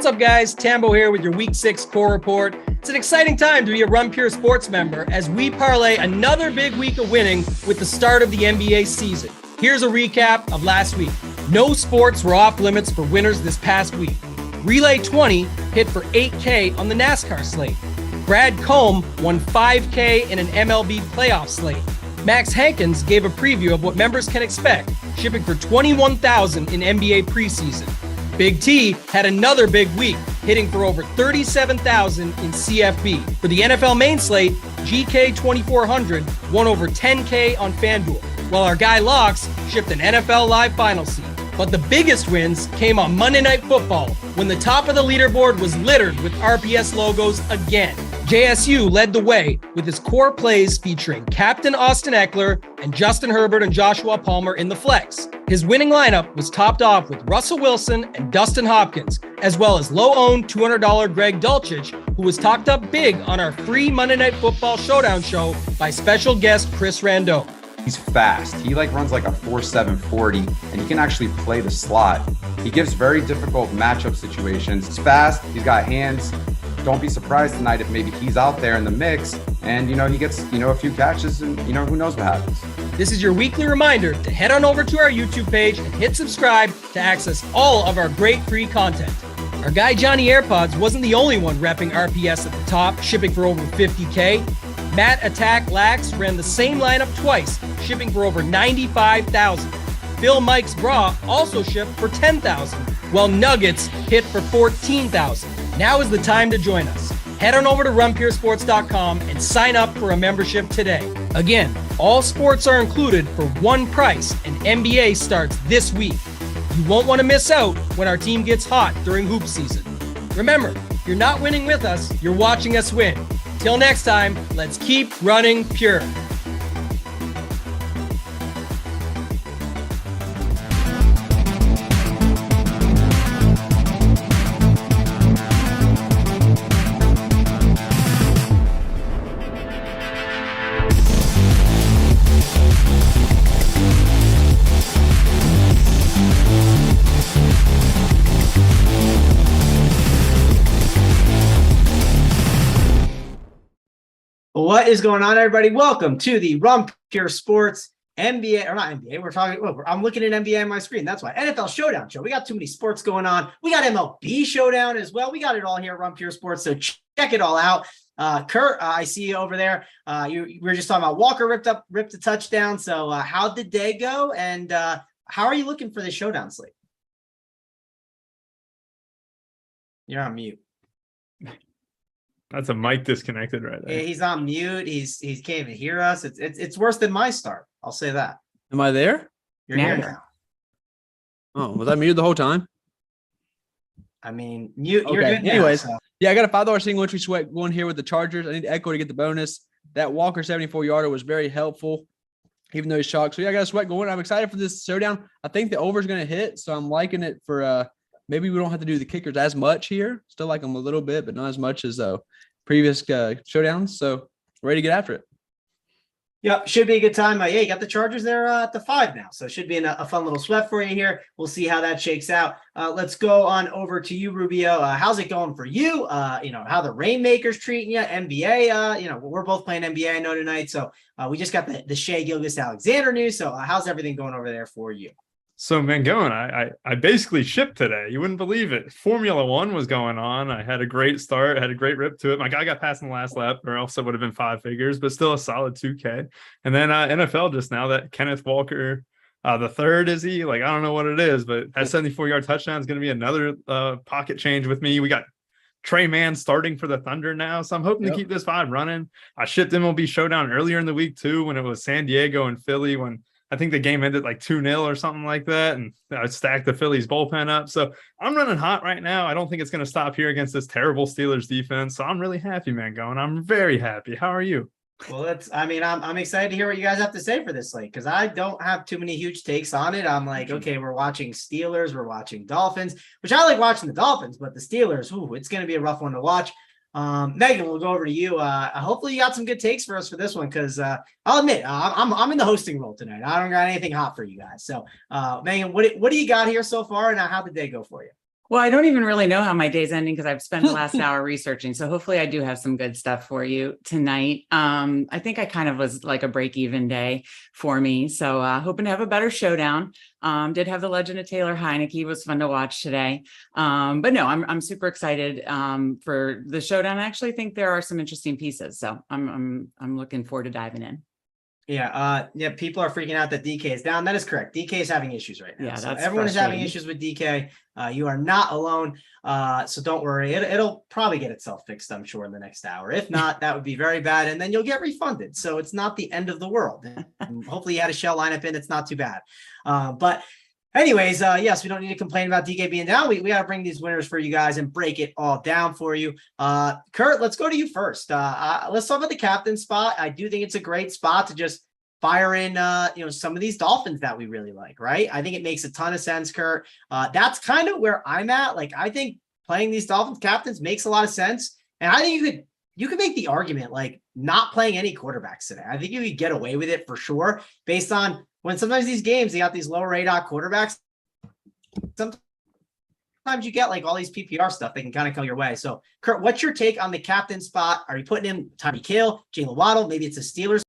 up, guys? Tambo here with your Week 6 core report. It's an exciting time to be a Run Pure Sports member as we parlay another big week of winning with the start of the NBA season. Here's a recap of last week. No sports were off limits for winners this past week. Relay 20 hit for $8K on the NASCAR slate. Brad Combe won $5K in an MLB playoff slate. Max Hankins gave a preview of what members can expect, shipping for $21,000 in NBA preseason. Big T had another big week, hitting for over $37,000 in CFB. For the NFL main slate, GK 2400 won over $10K on FanDuel, while our guy Locks shipped an NFL Live final seat. But the biggest wins came on Monday Night Football, when the top of the leaderboard was littered with RPS logos again. JSU led the way with his core plays featuring Captain Austin Eckler and Justin Herbert and Joshua Palmer in the flex. His winning lineup was topped off with Russell Wilson and Dustin Hopkins, as well as low-owned $200 Greg Dulcich, who was talked up big on our free Monday Night Football Showdown show by special guest Chris Rando. He's fast. He runs like a 4.7 40, and he can actually play the slot. He gives very difficult matchup situations. He's fast. He's got hands. Don't be surprised tonight if maybe he's out there in the mix and, he gets, a few catches and, who knows what happens. This is your weekly reminder to head on over to our YouTube page and hit subscribe to access all of our great free content. Our guy Johnny AirPods wasn't the only one repping RPS at the top, shipping for over $50K. Matt Attack Lax ran the same lineup twice, shipping for over $95,000. Phil Mike's Bra also shipped for $10,000, while Nuggets hit for $14,000. Now is the time to join us. Head on over to runpuresports.com and sign up for a membership today. Again, all sports are included for one price, and NBA starts this week. You won't want to miss out when our team gets hot during hoop season. Remember, you're not winning with us, you're watching us win. Till next time, let's keep running pure. What is going on, everybody? Welcome to the Run Pure Sports NBA, or not NBA. I'm looking at NBA on my screen. That's why. NFL Showdown show. We got too many sports going on. We got MLB Showdown as well. We got it all here at Run Pure Sports. So check it all out. Kurt, I see you over there. We were just talking about Walker ripped a touchdown. So how did the day go? And how are you looking for the showdown slate? You're on mute. That's a mic disconnected right there. Yeah, he's on mute. He can't even hear us. It's worse than my start. I'll say that. Am I there? You're here now. Oh, was I muted the whole time? I mean, mute. Okay. You're good now, Anyways, so. Yeah, I got a $5 single entry sweat going here with the Chargers. I need Echo to get the bonus. That Walker 74-yarder was very helpful, even though he's shocked. So yeah, I got a sweat going. I'm excited for this showdown. I think the over is going to hit, so I'm liking it for maybe we don't have to do the kickers as much here. Still like them a little bit, but not as much as previous showdowns. So ready to get after it. Yep, should be a good time. Yeah, you got the Chargers there at the 5 now, so it should be a fun little sweat for you here. We'll see how that shakes out. Let's go on over to you, Rubio. How's it going for you? How the Rainmakers treating you? NBA. We're both playing NBA, I know, tonight. So we just got the Shea Gilgeous-Alexander news. So how's everything going over there for you? So Mangone, I basically shipped today. You wouldn't believe it. Formula One was going on. I had a great start, had a great rip to it. My guy got past in the last lap, or else it would have been 5 figures, but still a solid 2K. And then NFL just now, that Kenneth Walker, the third, is he? I don't know what it is, but that 74-yard touchdown is going to be another pocket change with me. We got Trey Mann starting for the Thunder now, so I'm hoping to keep this 5 running. I shipped MLB Showdown earlier in the week too, when it was San Diego and Philly, when I think the game ended like 2-0 or something like that, and I stacked the Phillies bullpen up. So I'm running hot right now. I don't think it's going to stop here against this terrible Steelers defense. So I'm really happy, Mangone. I'm very happy. How are you? Well, I'm excited to hear what you guys have to say for this slate, because I don't have too many huge takes on it. I'm like, okay, we're watching Steelers, we're watching Dolphins, which I like watching the Dolphins, but the Steelers, it's going to be a rough one to watch. Megan, we'll go over to you. Hopefully you got some good takes for us for this one, because I'll admit I'm in the hosting role tonight. I don't got anything hot for you guys. So Megan, what do you got here so far, and how'd the day go for you? Well, I don't even really know how my day's ending because I've spent the last hour researching. So hopefully I do have some good stuff for you tonight. I think I kind of was like a break-even day for me. So hoping to have a better showdown. Did have the Legend of Taylor Heineke. Was fun to watch today. But no, I'm super excited for the showdown. I actually think there are some interesting pieces. So I'm looking forward to diving in. Yeah, people are freaking out that DK is down. That is correct. DK is having issues right now. Yeah, so that's everyone is having issues with DK. You are not alone. So don't worry. It'll probably get itself fixed, I'm sure, in the next hour. If not, that would be very bad. And then you'll get refunded. So it's not the end of the world. And hopefully you had a shell lineup in. It's not too bad. But anyways, yes, we don't need to complain about DK being down. We got to bring these winners for you guys and break it all down for you. Kurt, let's go to you first. Let's talk about the captain spot. I do think it's a great spot to just fire in, some of these Dolphins that we really like, right? I think it makes a ton of sense, Kurt. That's kind of where I'm at. Like, I think playing these Dolphins captains makes a lot of sense. And I think you could make the argument, like, not playing any quarterbacks today. I think you could get away with it for sure, based on when sometimes these games, they got these lower radar quarterbacks. Sometimes you get like all these PPR stuff that can kind of come your way. So, Kurt, what's your take on the captain spot? Are you putting in Tyreek Hill, Jalen Waddle? Maybe it's a Steelers.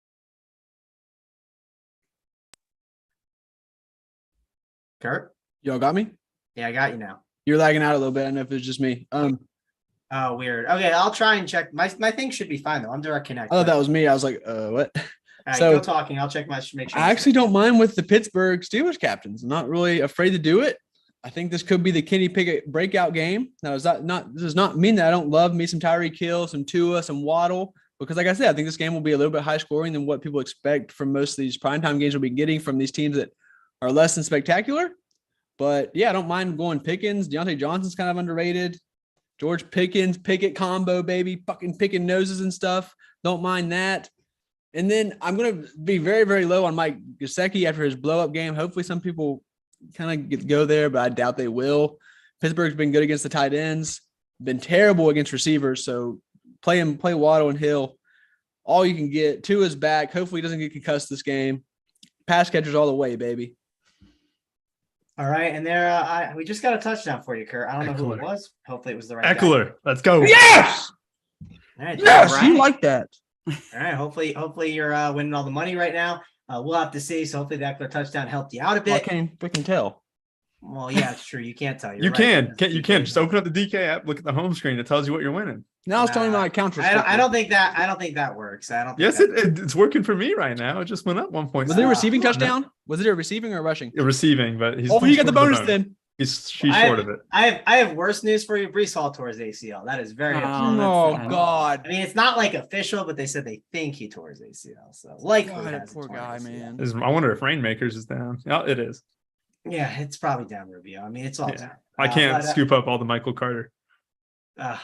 Kurt? Y'all got me? Yeah, I got you now. You're lagging out a little bit. I don't know if it's just me. Oh, weird. Okay, I'll try and check. My thing should be fine though. I'm direct connect. I thought that was me. I was like, what? All right, So go talking. I'll check make sure. I actually don't mind with the Pittsburgh Steelers captains. I'm not really afraid to do it. I think this could be the Kenny Pickett breakout game. Now, this does not mean that I don't love me some Tyreek Hill, some Tua, some Waddle, because like I said, I think this game will be a little bit high scoring than what people expect from most of these primetime games we'll be getting from these teams that are less than spectacular. But yeah, I don't mind going Pickens. Deontay Johnson's kind of underrated. George Pickett combo, baby, fucking picking noses and stuff. Don't mind that. And then I'm going to be very, very low on Mike Gesicki after his blow-up game. Hopefully some people kind of go there, but I doubt they will. Pittsburgh's been good against the tight ends, been terrible against receivers. So play Waddle and Hill. All you can get. Tua's back. Hopefully he doesn't get concussed this game. Pass catchers all the way, baby. All right, and there we just got a touchdown for you, Kurt. I don't know who it was. Hopefully it was the right Eckler. guy. Let's go. Yes! All right, Yes! right. You like that. All right, hopefully you're winning all the money right now. We'll have to see. So hopefully the Eckler touchdown helped you out a bit. I can't freaking tell. Well, yeah, it's true. You can't tell. You can. You can. Just open up the DK app, look at the home screen. It tells you what you're winning. Now it's telling me my account. I don't think that works. I don't. Think Yes, it's working for me right now. It just went up 1 point. Was it a receiving touchdown? Was it a receiving or a rushing? Receiving, but he's. Oh, you got the bonus then. She's short of it. I have worse news for you. Breece Hall tore his ACL. That is very upsetting. Oh God! I mean, it's not like official, but they said they think he tore his ACL. So likely, poor guy, man. I wonder if Rainmakers is down. Oh, it is. Yeah, it's probably down, Rubio. I mean, it's all down. I can't scoop up all the Michael Carter.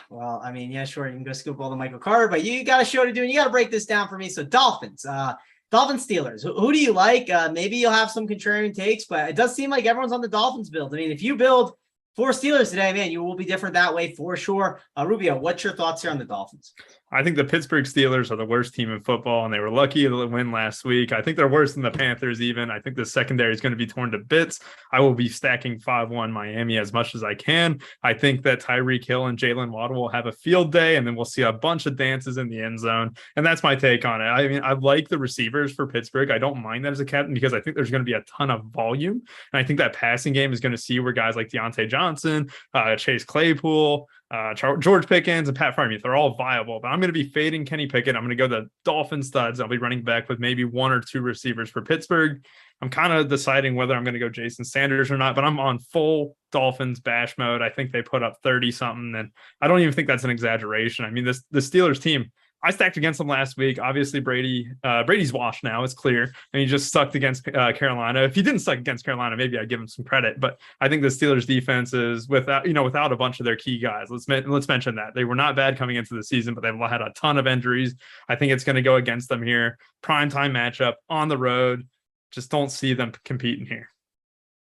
Well, I mean, yeah, sure, you can go scoop all the Michael Carter, but you got a show to do, and you got to break this down for me. So Dolphins, Steelers. Who do you like? Maybe you'll have some contrarian takes, but it does seem like everyone's on the Dolphins build. I mean, if you build 4 Steelers today, man, you will be different that way for sure. Rubio, what's your thoughts here on the Dolphins? I think the Pittsburgh Steelers are the worst team in football, and they were lucky to win last week. I think they're worse than the Panthers even. I think the secondary is going to be torn to bits. I will be stacking 5-1 Miami as much as I can. I think that Tyreek Hill and Jalen Waddle will have a field day, and then we'll see a bunch of dances in the end zone. And that's my take on it. I mean, I like the receivers for Pittsburgh. I don't mind that as a captain because I think there's going to be a ton of volume. And I think that passing game is going to see where guys like Deontay Johnson, Chase Claypool, George Pickens, and Pat Freiermuth, they're all viable. But I'm going to be fading Kenny Pickett. I'm going to go the Dolphin studs. I'll be running back with maybe 1 or 2 receivers for Pittsburgh. I'm kind of deciding whether I'm going to go Jason Sanders or not, but I'm on full Dolphins bash mode. I think they put up 30-something, and I don't even think that's an exaggeration. I mean, the Steelers team, I stacked against them last week. Obviously, Brady's washed now. It's clear. And he just sucked against Carolina. If he didn't suck against Carolina, maybe I'd give him some credit. But I think the Steelers defense is without a bunch of their key guys. Let's mention that. They were not bad coming into the season, but they've had a ton of injuries. I think it's going to go against them here. Primetime matchup on the road. Just don't see them competing here.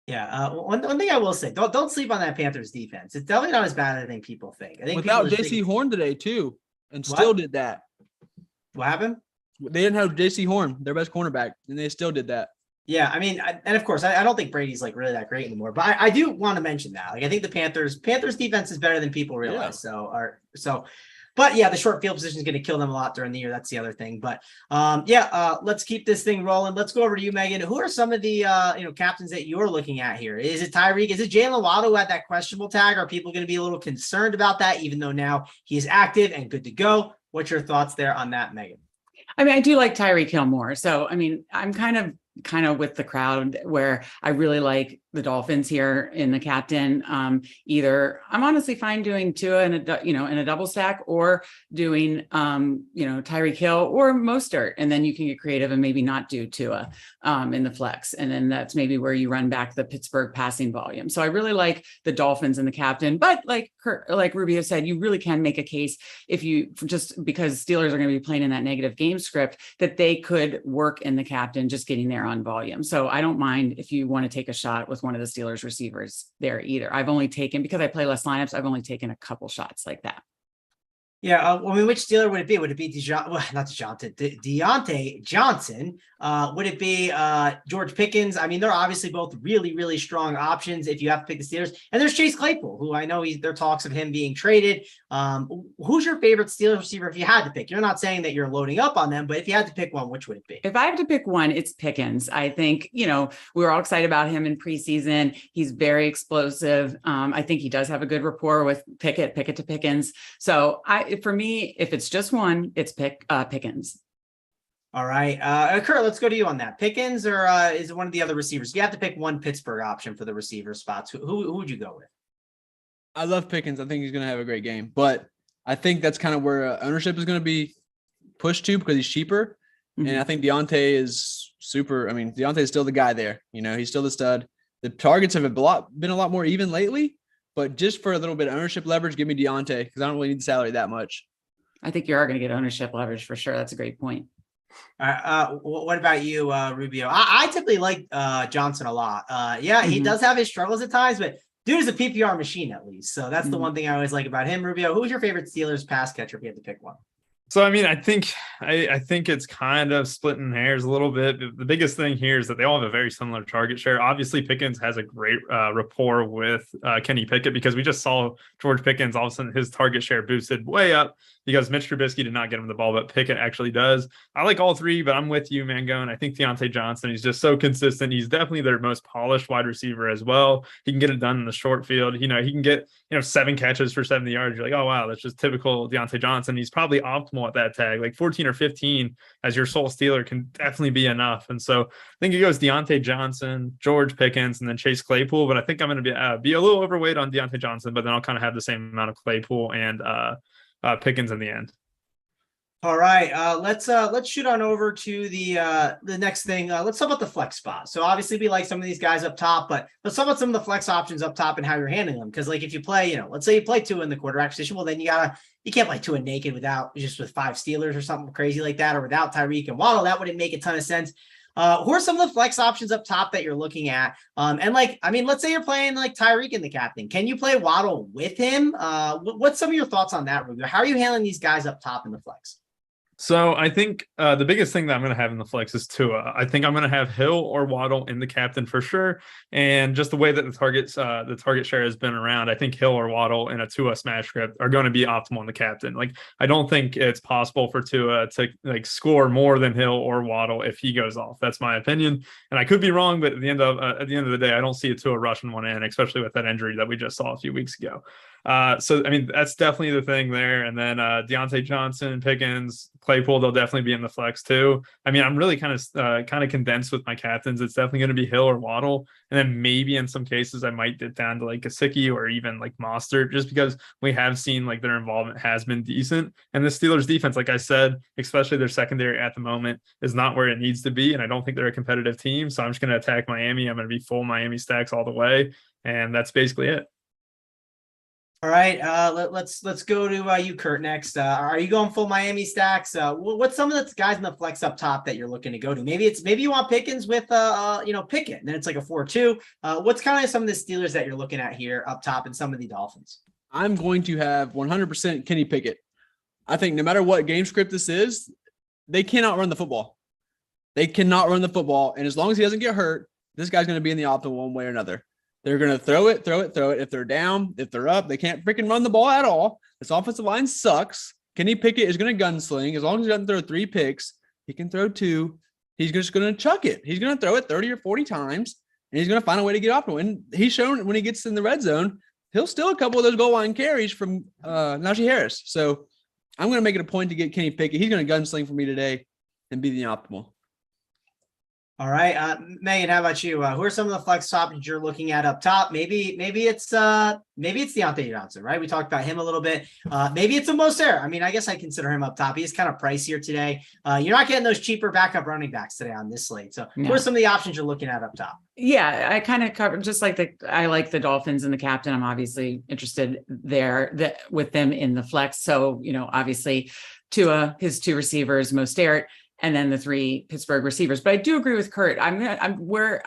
Yeah, one thing I will say, don't sleep on that Panthers defense. It's definitely not as bad as I think people think. I think without J.C. Horn today too. And What? still did that. What happened? They didn't have J.C. Horn, their best cornerback, and they still did that. Yeah, I mean, and of course, I don't think Brady's like really that great anymore. But I do want to mention that. Like, I think the Panthers defense is better than people realize. But yeah, the short field position is going to kill them a lot during the year. That's the other thing. But let's keep this thing rolling. Let's go over to you, Megan. Who are some of the captains that you're looking at here? Is it Tyreek? Is it Jalen Waddle who had that questionable tag? Are people going to be a little concerned about that, even though now he's active and good to go? What's your thoughts there on that, Megan? I mean, I do like Tyreek Hill more. So, I mean, I'm kind of with the crowd where I really like the Dolphins here in the captain. Either I'm honestly fine doing Tua in a double stack, or doing Tyreek Hill or Mostert, and then you can get creative and maybe not do Tua in the flex, and then that's maybe where you run back the Pittsburgh passing volume. So I really like the Dolphins and the captain, but like Rubio said, you really can make a case if you just because Steelers are going to be playing in that negative game script that they could work in the captain just getting there on volume. So I don't mind if you want to take a shot with one of the Steelers receivers there either. I've only taken, because I play less lineups, I've only taken a couple shots like that. Yeah, I mean, which Steeler would it be? Would it be Deontay Johnson? Would it be George Pickens? I mean, they're obviously both really, really strong options if you have to pick the Steelers. And there's Chase Claypool, who I know there are talks of him being traded. Who's your favorite Steelers receiver if you had to pick? You're not saying that you're loading up on them, but if you had to pick one, which would it be? If I have to pick one, it's Pickens. I think, we were all excited about him in preseason. He's very explosive. I think he does have a good rapport with Pickett to Pickens. So for me, if it's just one, it's Pickens. All right. Kurt, let's go to you on that. Pickens or is it one of the other receivers? If you have to pick one Pittsburgh option for the receiver spots, who would you go with? I love Pickens. I think he's going to have a great game, but I think that's kind of where ownership is going to be pushed to because he's cheaper. Mm-hmm. And I think Deontay is super. I mean, Deontay is still the guy there. He's still the stud. The targets have been a lot more even lately, but just for a little bit of ownership leverage, give me Deontay because I don't really need the salary that much. I think you are going to get ownership leverage for sure. That's a great point. What about you, Rubio? I typically like Johnson a lot. He does have his struggles at times, but dude is a PPR machine at least. So that's the one thing I always like about him. Rubio, who's your favorite Steelers pass catcher if you had to pick one? So, I mean, I think it's kind of splitting hairs a little bit. The biggest thing here is that they all have a very similar target share. Obviously, Pickens has a great rapport with Kenny Pickett because we just saw George Pickens, all of a sudden his target share boosted way up because Mitch Trubisky did not get him the ball, but Pickett actually does. I like all three, but I'm with you, Mangone. I think Deontay Johnson, he's just so consistent. He's definitely their most polished wide receiver as well. He can get it done in the short field. He can get 7 catches for 70 yards. You're like, oh, wow, that's just typical Deontay Johnson. He's probably optimal at that tag. Like 14 or 15 as your sole Steeler can definitely be enough. And so I think it goes Deontay Johnson, George Pickens, and then Chase Claypool. But I think I'm going to be a little overweight on Deontay Johnson, but then I'll kind of have the same amount of Claypool and Pickens in the end. All right, let's shoot on over to the next thing. Let's talk about the flex spot. So obviously we like some of these guys up top, but let's talk about some of the flex options up top and how you're handling them. Because like if you play, let's say you play Tua in the quarterback position, well then you can't play Tua naked with 5 Steelers or something crazy like that, or without Tyreek and Waddle. That wouldn't make a ton of sense. Who are some of the flex options up top that you're looking at? Let's say you're playing like Tyreek in the captain. Can you play Waddle with him? What's some of your thoughts on that, Rubio? How are you handling these guys up top in the flex? So I think the biggest thing that I'm going to have in the flex is Tua. I think I'm going to have Hill or Waddle in the captain for sure. And just the way that the target share has been around, I think Hill or Waddle in a Tua smash script are going to be optimal in the captain. Like I don't think it's possible for Tua to score more than Hill or Waddle if he goes off. That's my opinion, and I could be wrong. But at the end of the day, I don't see a Tua rushing one in, especially with that injury that we just saw a few weeks ago. So I mean that's definitely the thing there. And then Deontay Johnson, Pickens, Claypool, they'll definitely be in the flex too. I mean, I'm really kind of condensed with my captains. It's definitely going to be Hill or Waddle, and then maybe in some cases I might get down to like Gesicki or even like Mostert, just because we have seen like their involvement has been decent. And the Steelers defense, like I said, especially their secondary at the moment, is not where it needs to be, and I don't think they're a competitive team. So I'm just going to attack Miami. I'm going to be full Miami stacks all the way, and that's basically it. All right, let's go to you, Kurt, next. Are you going full Miami stacks? What's some of the guys in the flex up top that you're looking to go to? Maybe you want Pickens with Pickett, and then it's like a 4-2. What's kind of some of the Steelers that you're looking at here up top and some of the Dolphins? I'm going to have 100% Kenny Pickett. I think no matter what game script this is, they cannot run the football. They cannot run the football. And as long as he doesn't get hurt, this guy's going to be in the optimal one way or another. They're going to throw it. If they're down, if they're up, they can't freaking run the ball at all. This offensive line sucks. Kenny Pickett is going to gunsling. As long as he doesn't throw 3 picks, he can throw 2. He's just going to chuck it. He's going to throw it 30 or 40 times, and he's going to find a way to get optimal. And he's shown when he gets in the red zone, he'll steal a couple of those goal line carries from Najee Harris. So I'm going to make it a point to get Kenny Pickett. He's going to gunsling for me today and be the optimal. All right, Megan, how about you? Who are some of the flex options you're looking at up top? Maybe it's Deontay Johnson, right? We talked about him a little bit. Maybe it's a Mostert. I mean, I guess I consider him up top. He's kind of pricier today. You're not getting those cheaper backup running backs today on this slate. So who are some of the options you're looking at up top? Yeah, I kind of covered just like I like the Dolphins and the captain. I'm obviously interested there with them in the flex. So, obviously Tua, his 2 receivers, Mostert, and then the 3 Pittsburgh receivers. But I do agree with Kurt. I'm where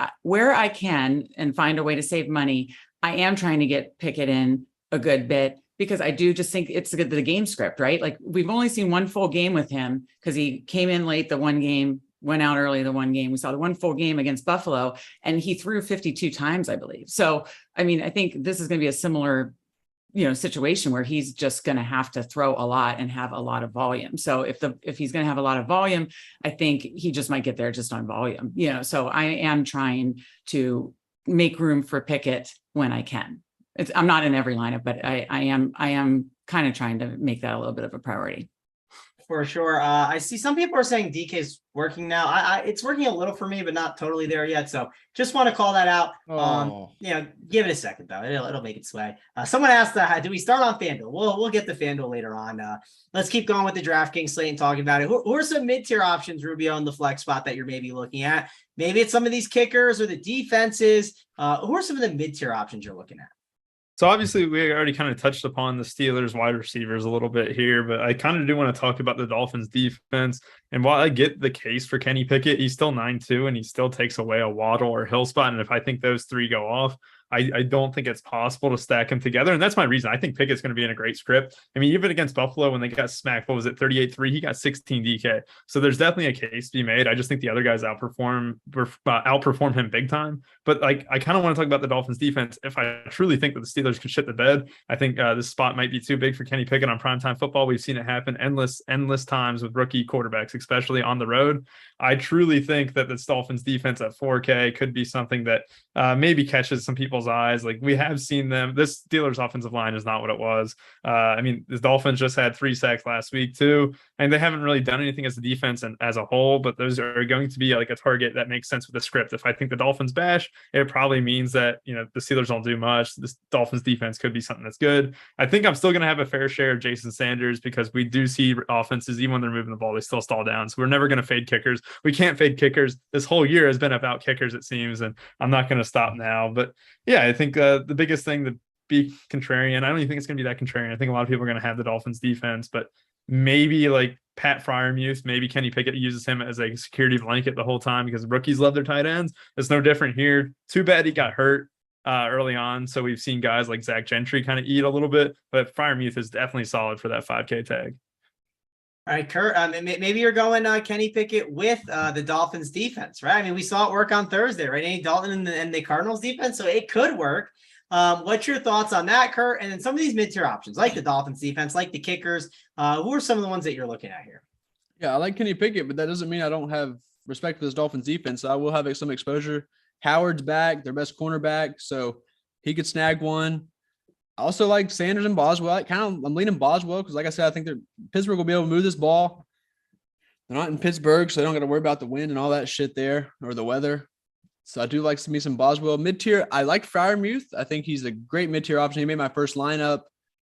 I can and find a way to save money. I am trying to get Pickett in a good bit because I do just think it's the game script, right? Like we've only seen 1 full game with him because he came in late the 1 game, went out early the 1 game. We saw the 1 full game against Buffalo, and he threw 52 times, I believe. So, I mean, I think this is going to be a similar situation where he's just going to have to throw a lot and have a lot of volume. So if he's going to have a lot of volume, I think he just might get there just on volume, so I am trying to make room for Pickett when I can. I'm not in every lineup, but I am kind of trying to make that a little bit of a priority. For sure. I see some people are saying DK's working now. It's working a little for me, but not totally there yet. So just want to call that out. Give it a second though. It'll make its way. Someone asked, do we start on FanDuel? We'll get to FanDuel later on. Let's keep going with the DraftKings slate and talking about it. Who are some mid-tier options, Rubio, in the flex spot that you're maybe looking at? Maybe it's some of these kickers or the defenses. Who are some of the mid-tier options you're looking at? So obviously we already kind of touched upon the Steelers wide receivers a little bit here, but I kind of do want to talk about the Dolphins defense. And while I get the case for Kenny Pickett, he's still 9-2 and he still takes away a Waddle or Hill spot. And if I think those 3 go off, I don't think it's possible to stack them together. And that's my reason. I think Pickett's going to be in a great script. I mean, even against Buffalo, when they got smacked, what was it, 38-3? He got 16 DK. So there's definitely a case to be made. I just think the other guys outperform him big time. But I kind of want to talk about the Dolphins defense. If I truly think that the Steelers could shit the bed, I think this spot might be too big for Kenny Pickett on primetime football. We've seen it happen endless times with rookie quarterbacks, especially on the road. I truly think that this Dolphins defense at 4K could be something that maybe catches some people's eyes. Like we have seen them. This Steelers offensive line is not what it was. I mean, the Dolphins just had 3 sacks last week too, and they haven't really done anything as a defense and as a whole, but those are going to be like a target that makes sense with the script. If I think the Dolphins bash, it probably means that, the Steelers don't do much. This Dolphins defense could be something that's good. I think I'm still going to have a fair share of Jason Sanders because we do see offenses, even when they're moving the ball, they still stall down. So we're never going to fade kickers. We can't fade kickers. This whole year has been about kickers, it seems, and I'm not going to stop now. But yeah, I think the biggest thing to be contrarian, I don't even think it's going to be that contrarian. I think a lot of people are going to have the Dolphins defense, but maybe like Pat Freiermuth, maybe Kenny Pickett uses him as a security blanket the whole time because rookies love their tight ends. It's no different here. Too bad he got hurt early on. So we've seen guys like Zach Gentry kind of eat a little bit, but Freiermuth is definitely solid for that 5K tag. All right, Kurt, maybe you're going Kenny Pickett with the Dolphins defense, right? I mean, we saw it work on Thursday, right? Andy Dalton and the Cardinals defense, so it could work. What's your thoughts on that, Kurt? And then some of these mid-tier options, like the Dolphins defense, like the kickers, who are some of the ones that you're looking at here? Yeah, I like Kenny Pickett, but that doesn't mean I don't have respect for this Dolphins defense. I will have some exposure. Howard's back, their best cornerback, so he could snag one. I also like Sanders and Boswell. I'm leaning Boswell because, like I said, I think Pittsburgh will be able to move this ball. They're not in Pittsburgh, so they don't got to worry about the wind and all that shit there or the weather. So I do like to me some Boswell. Mid-tier, I like Freiermuth. I think he's a great mid-tier option. He made my first lineup.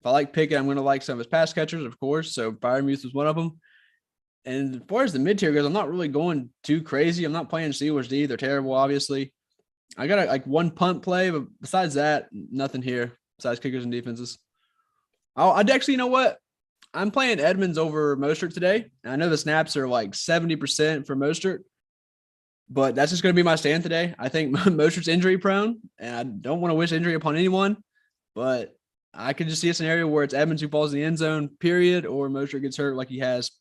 If I like Pickett, I'm going to like some of his pass catchers, of course. So Freiermuth was one of them. And as far as the mid-tier goes, I'm not really going too crazy. I'm not playing Steelers D. They're terrible, obviously. I got one punt play, but besides that, nothing here besides kickers and defenses. I'd actually, you know what? I'm playing Edmonds over Mostert today. I know the snaps are like 70% for Mostert, but that's just going to be my stand today. I think Mostert's injury prone, and I don't want to wish injury upon anyone, but I could just see a scenario where it's Edmonds who falls in the end zone, period, or Mostert gets hurt like he has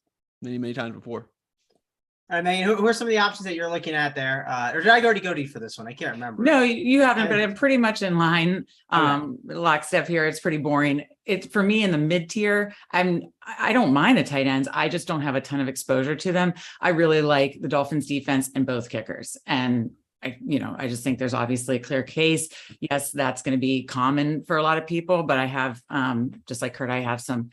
many, many times before. I mean, who are some of the options that you're looking at there? Or did I already go to you for this one? I can't remember. No, you haven't, but I'm pretty much in line. Okay. Lockstep here. It's pretty boring. It's for me in the mid tier. I don't mind the tight ends. I just don't have a ton of exposure to them. I really like the Dolphins defense and both kickers. And I just think there's obviously a clear case. Yes, that's going to be common for a lot of people, but I have, just like Kurt, I have some,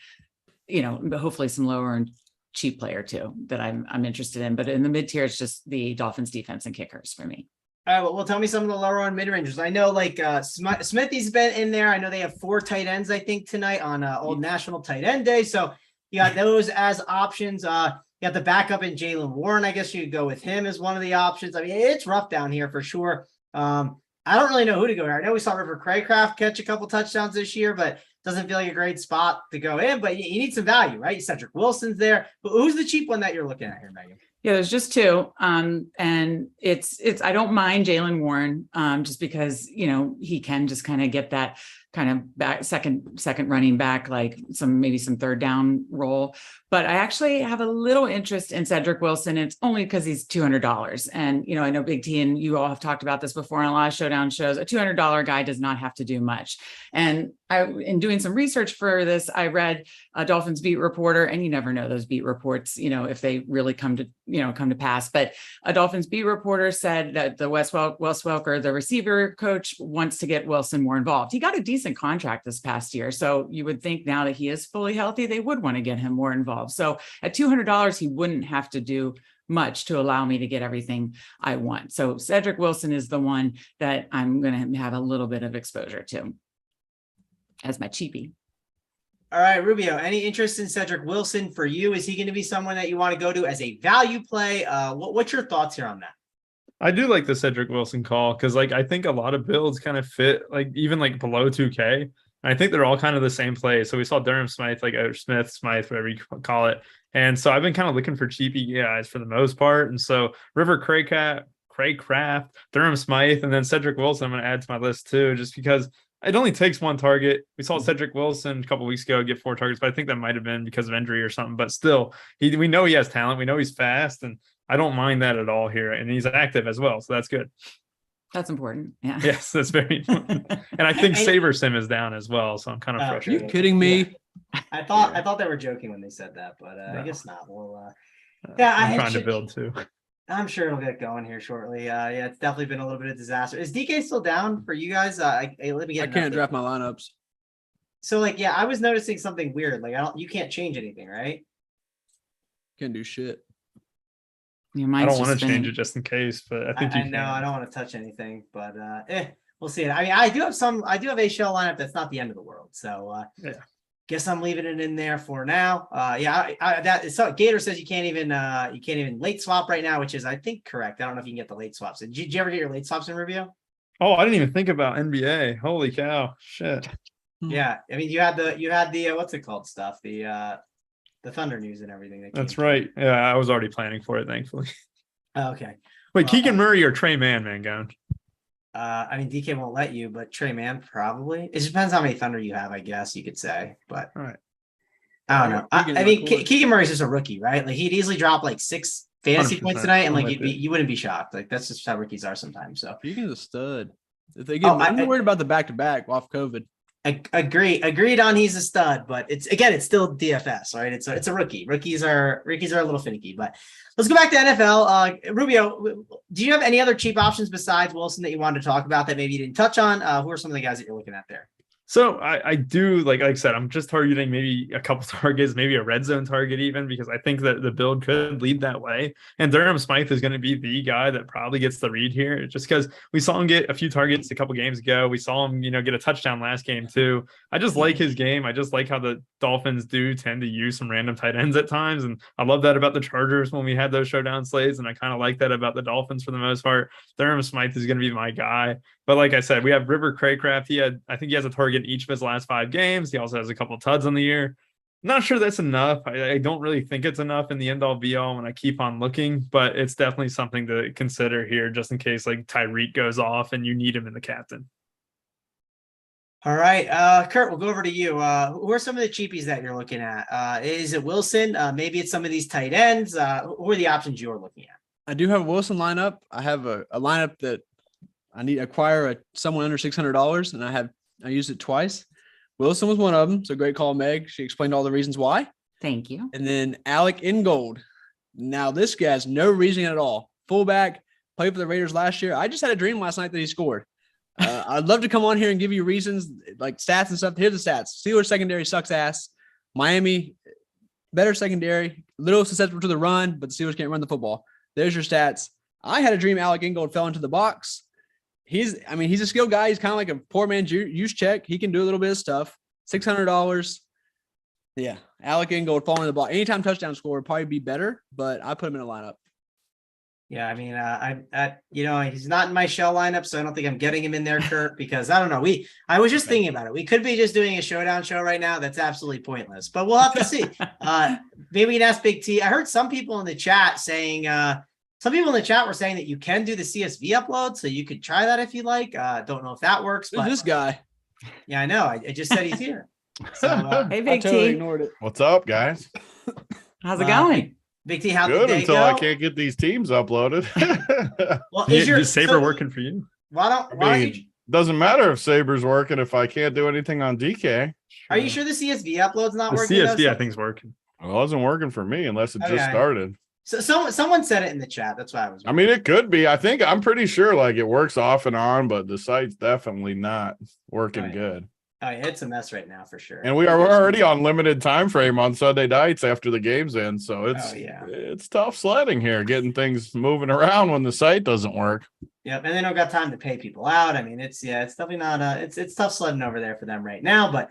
hopefully some lower and cheap player too that I'm interested in. But in the mid tier, it's just the Dolphins defense and kickers for me. All right, well, tell me some of the lower on mid rangers. I know Smithy's been in there. I know they have 4 tight ends, I think, tonight on Old National Tight End Day. So you got those as options. You got the backup in Jalen Warren. I guess you could go with him as one of the options. I mean, it's rough down here for sure. I don't really know who to go here. I know we saw River Craycraft catch a couple touchdowns this year, but doesn't feel like a great spot to go in. But you need some value, right? Cedric Wilson's there. But who's the cheap one that you're looking at here, Megan? Yeah, there's just 2. And it's I don't mind Jalen Warren, just because, he can just kind of get that kind of back second running back, like maybe some third down role. But I actually have a little interest in Cedric Wilson. It's only because he's $200. And, I know Big T and you all have talked about this before on a lot of Showdown shows. A $200 guy does not have to do much. And in doing some research for this, I read a Dolphins beat reporter, and you never know those beat reports, if they really come to pass. But a Dolphins beat reporter said that the Wes Welker, the receiver coach, wants to get Wilson more involved. He got a decent contract this past year. So you would think now that he is fully healthy, they would want to get him more involved. So at $200, he wouldn't have to do much to allow me to get everything I want. So Cedric Wilson is the one that I'm going to have a little bit of exposure to as my cheapie. All right, Rubio, any interest in Cedric Wilson for you? Is he going to be someone that you want to go to as a value play? What's your thoughts here on that? I do like the Cedric Wilson call because, I think a lot of builds kind of fit, even below 2K. I think they're all kind of the same play. So we saw Durham Smythe, Smith, whatever you call it. And so I've been kind of looking for cheapy guys for the most part. And so River Craycraft, Durham Smythe, and then Cedric Wilson, I'm going to add to my list too, just because it only takes one target. We saw Cedric Wilson a couple of weeks ago get 4 targets, but I think that might have been because of injury or something. But still, we know he has talent. We know he's fast, and I don't mind that at all here. And he's active as well, so that's good. That's important. Yeah. Yes, that's very important. And I think Saber Sim is down as well, so I'm kind of frustrated. Are you kidding me? Yeah. I thought they were joking when they said that, but no. I guess not. Well, I'm trying to build too. I'm sure it'll get going here shortly. Yeah, it's definitely been a little bit of disaster. Is DK still down for you guys? Let me get. I can't draft my lineups. So I was noticing something weird. You can't change anything, right? Can't do shit. Yeah, I don't want to change it just in case, but I think you can. I don't want to touch anything, but we'll see. I mean, I do have a shell lineup that's not the end of the world. So yeah. Guess I'm leaving it in there for now. So Gator says you can't even late swap right now, which is I think correct. I don't know if you can get the late swaps. Did you ever get your late swaps in Rubio? Oh, I didn't even think about NBA. Holy cow. Shit. Yeah. I mean, you had the what's it called stuff, the Thunder news and everything. That's right. Yeah, I was already planning for it, thankfully. Okay. Wait, Keegan Murray or Trey Mann, Mangone? I mean, DK won't let you, but Trey Mann probably. It depends how many Thunder you have, I guess you could say. But all right. I don't know. I mean, Keegan Murray's just a rookie, right? He'd easily drop 6 fantasy points tonight, and you wouldn't be shocked. That's just how rookies are sometimes. So Keegan's a stud. If they get, I'm worried about the back-to-back off COVID. Agreed on he's a stud, but it's still DFS, right? It's a rookie. Rookies are a little finicky, but let's go back to NFL. Rubio, do you have any other cheap options besides Wilson that you wanted to talk about that maybe you didn't touch on? Who are some of the guys that you're looking at there? So I do, like I said, I'm just targeting maybe a couple targets, maybe a red zone target even, because I think that the build could lead that way. And Durham Smythe is going to be the guy that probably gets the read here, just because we saw him get a few targets a couple games ago. We saw him, get a touchdown last game too. I just like his game. I just like how the Dolphins do tend to use some random tight ends at times. And I love that about the Chargers when we had those showdown slates. And I kind of like that about the Dolphins for the most part. Durham Smythe is going to be my guy. But like I said, we have River Craycraft. I think he has a target in each of his last 5 games. He also has a couple tuds on the year. Not sure that's enough. I don't really think it's enough in the end all be all when I keep on looking, but it's definitely something to consider here just in case Tyreek goes off and you need him in the captain. All right, Kurt, we'll go over to you. Who are some of the cheapies that you're looking at? Is it Wilson? Maybe it's some of these tight ends. Who are the options you're looking at? I do have a Wilson lineup. I have a lineup that I need to acquire someone under $600, and I used it twice. Wilson was one of them. So great call, Meg. She explained all the reasons why. Thank you. And then Alec Ingold. Now this guy has no reasoning at all. Fullback, played for the Raiders last year. I just had a dream last night that he scored. I'd love to come on here and give you reasons like stats and stuff. Here's the stats. Steelers secondary sucks ass. Miami, better secondary, little susceptible to the run, but the Steelers can't run the football. There's your stats. I had a dream Alec Ingold fell into the box. He's a skilled guy. He's kind of like a poor man's use check. He can do a little bit of stuff. $600. Yeah. Alec Ingold falling in the box. Anytime touchdown score would probably be better, but I put him in a lineup. Yeah, I mean, he's not in my shell lineup, so I don't think I'm getting him in there, Kurt, because I don't know. I was just thinking about it. We could be just doing a showdown show right now. That's absolutely pointless, but we'll have to see. Maybe we can ask Big T. I heard some people in the chat were saying that you can do the CSV upload, so you could try that if you like. Don't know if that works. Who's this guy? Yeah, I know. I just said he's here. So, Hey, Big totally T. ignored it. What's up, guys? How's it going? Big T, how'd the Good day until go? I can't get these teams uploaded. Well, Is Saber working for you? Why don't you? Doesn't matter if Saber's working if I can't do anything on DK. Are you sure the CSV upload's not The working? CSV, I think, is working. Well, it wasn't working for me unless it just Okay. started. So someone said it in the chat. That's why I was. I mean, it could be. I'm pretty sure like it works off and on, but the site's definitely not working Right. good. Oh, yeah, it's a mess right now for sure. And we're already on limited time frame on Sunday nights after the game's in, so it's tough sledding here, getting things moving around when the site doesn't work. Yep, and they don't got time to pay people out. I mean, it's definitely not. It's tough sledding over there for them right now. But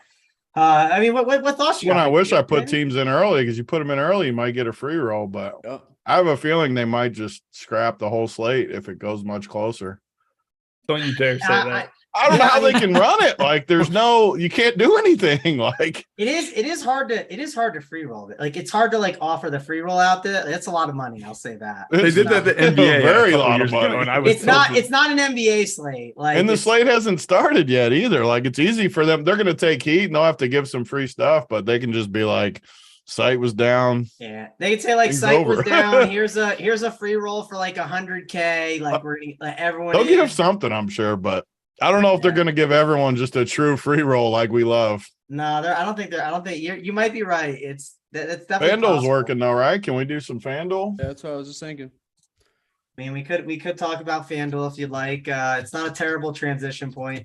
I mean, what thoughts you When got? I wish I put Man? teams in early because you put them in early, you might get a free roll. But I have a feeling they might just scrap the whole slate if it goes much closer. Don't you dare say that. I don't know how they can run it. Like, you can't do anything. Like, It is hard to free roll it. Like, it's hard to like offer the free roll out there. That's a lot of money. I'll say that. They did that at the NBA Very a couple lot of years ago, money. and I was It's not an NBA slate. Like, and the slate hasn't started yet either. Like, it's easy for them. They're going to take heat and they'll have to give some free stuff, but they can just be like, site was down. Yeah, they could say like Things site was over. down. Here's a free roll for like 100K. Like we're gonna let everyone. They'll in. give something, I'm sure, but I don't know if they're going to give everyone just a true free roll like we love. No, I don't think you might be right. That's definitely FanDuel's possible. working though, right? Can we do some FanDuel? Yeah, that's what I was just thinking. I mean, we could talk about FanDuel if you'd like. It's not a terrible transition point.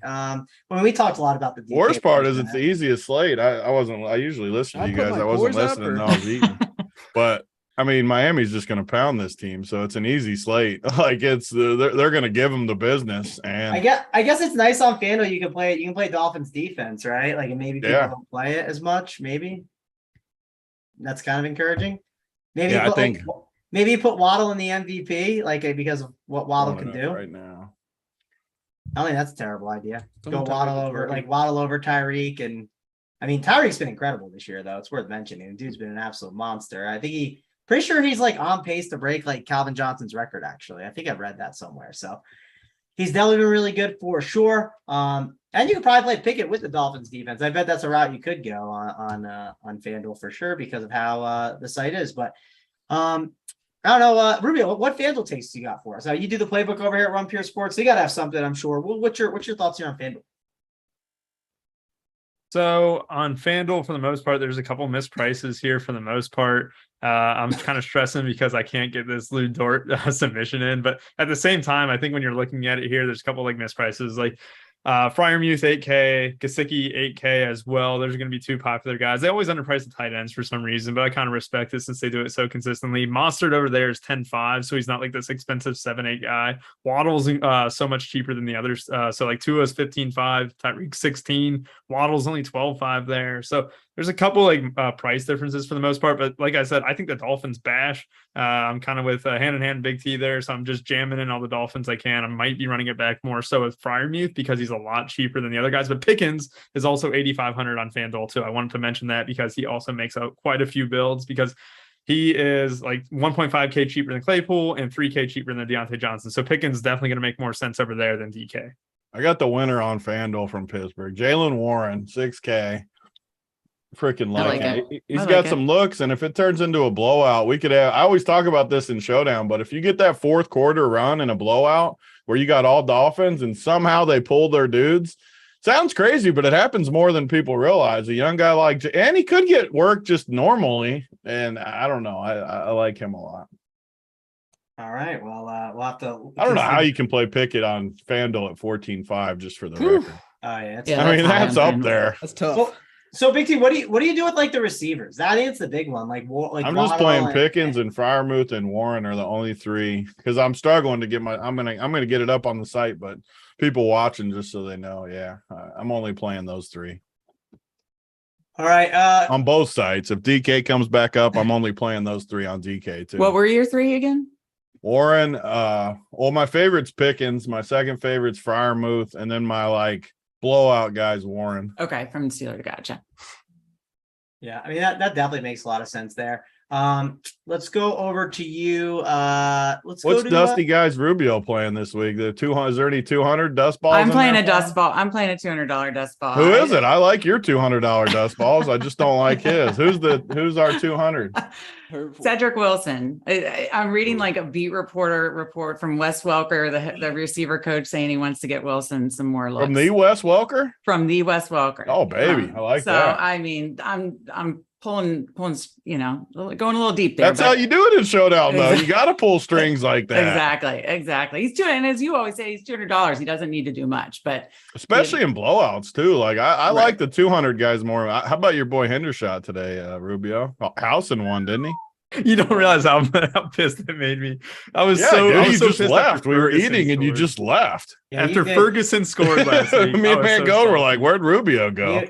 When we talked a lot about the DK Worst part is points, it's the easiest slate. I usually listen to I you put guys. my I wasn't cores up, listening. or- No, I was eating. But I mean, Miami's just going to pound this team, so it's an easy slate. Like they're going to give them the business. And I guess it's nice on FanDuel. You can play Dolphins defense, right? Like, and maybe people don't play it as much. Maybe that's kind of encouraging. Maybe I think maybe you put Waddle in the MVP, like because of what Waddle can do right now. I think that's a terrible idea. Someone Go Waddle tell me over, it's like Waddle over Tyreek, and I mean Tyreek's been incredible this year, though. It's worth mentioning. The dude's been an absolute monster. I think pretty sure he's like on pace to break like Calvin Johnson's record. Actually, I think I've read that somewhere. So he's definitely been really good for sure. And you could probably play Pickett with the Dolphins defense. I bet that's a route you could go on FanDuel for sure because of how the site is. But I don't know, Rubio, what FanDuel takes you got for us? You do the playbook over here at Run Pure Sports. So you got to have something, I'm sure. What's your thoughts here on FanDuel? So on FanDuel, for the most part, there's a couple missed prices here for the most part. I'm kind of stressing because I can't get this Lou Dort submission in. But at the same time, I think when you're looking at it here, there's a couple like missed prices. Like Fryermuth 8K, Gesicki 8K as well. There's going to be two popular guys. They always underprice the tight ends for some reason, but I kind of respect it since they do it so consistently. Mostert over there is 10.5, so he's not like this expensive 7-8 guy. Waddle's so much cheaper than the others. So like Tua's 15.5, Tyreek 16, Waddle's only 12.5 there. So there's a couple like price differences for the most part, but like I said, I think the Dolphins bash. I'm kind of with hand in hand Big T there, so I'm just jamming in all the Dolphins I can. I might be running it back more so with Fryermuth because he's a lot cheaper than the other guys, but Pickens is also 8,500 on FanDuel too. I wanted to mention that because he also makes out quite a few builds because he is like 1.5K cheaper than Claypool and 3K cheaper than Deontay Johnson. So Pickens is definitely going to make more sense over there than DK. I got the winner on FanDuel from Pittsburgh. Jalen Warren, 6K. Freaking like it. He's got some looks, and if it turns into a blowout, we could have. I always talk about this in Showdown, but if you get that fourth quarter run in a blowout where you got all Dolphins and somehow they pull their dudes, sounds crazy, but it happens more than people realize. A young guy like, and he could get work just normally, and I don't know. I like him a lot. All right. Well, we'll have to. I don't know how you can play Pickett on FanDuel at 14.5 just for the record. Oh yeah. That's up there. That's tough. Well, so Big T, what do you do with like the receivers? That is the big one. Like I'm just playing Pickens and Freiermuth and Warren are the only three because I'm struggling to get I'm gonna get it up on the site, but people watching just so they know. Yeah, I'm only playing those three. All right. On both sites. If DK comes back up, I'm only playing those three on DK too. What were your three again? Warren. Well, my favorite's Pickens. My second favorite's Freiermuth, and then my blowout guy's Warren. Okay, from Steelers, gotcha. Yeah, I mean that definitely makes a lot of sense there. Let's go over to you. What's Dusty Guy's Rubio playing this week? The 200. Is there any 200 dust balls? I'm playing a dust ball. I'm playing a $200 dust ball. Who is it? I like your $200 dust balls. I just don't like his. Who's our 200? Cedric Wilson. I'm reading like a beat report from Wes Welker, the receiver coach, saying he wants to get Wilson some more looks. From the Wes Welker? From the Wes Welker. Oh, baby. I like that. So, I mean, I'm pulling, going a little deep there. That's how you do it in Showdown, though. You got to pull strings like that. Exactly. He's doing, and as you always say, he's $200. He doesn't need to do much, but especially in blowouts too. I like the 200 guys more. How about your boy Hendershot today, Rubio? House in one, didn't he? You don't realize how pissed it made me. I was you just left. We were eating and you just left. Yeah, after Ferguson scored last week. Me and Mangone were like, where'd Rubio go?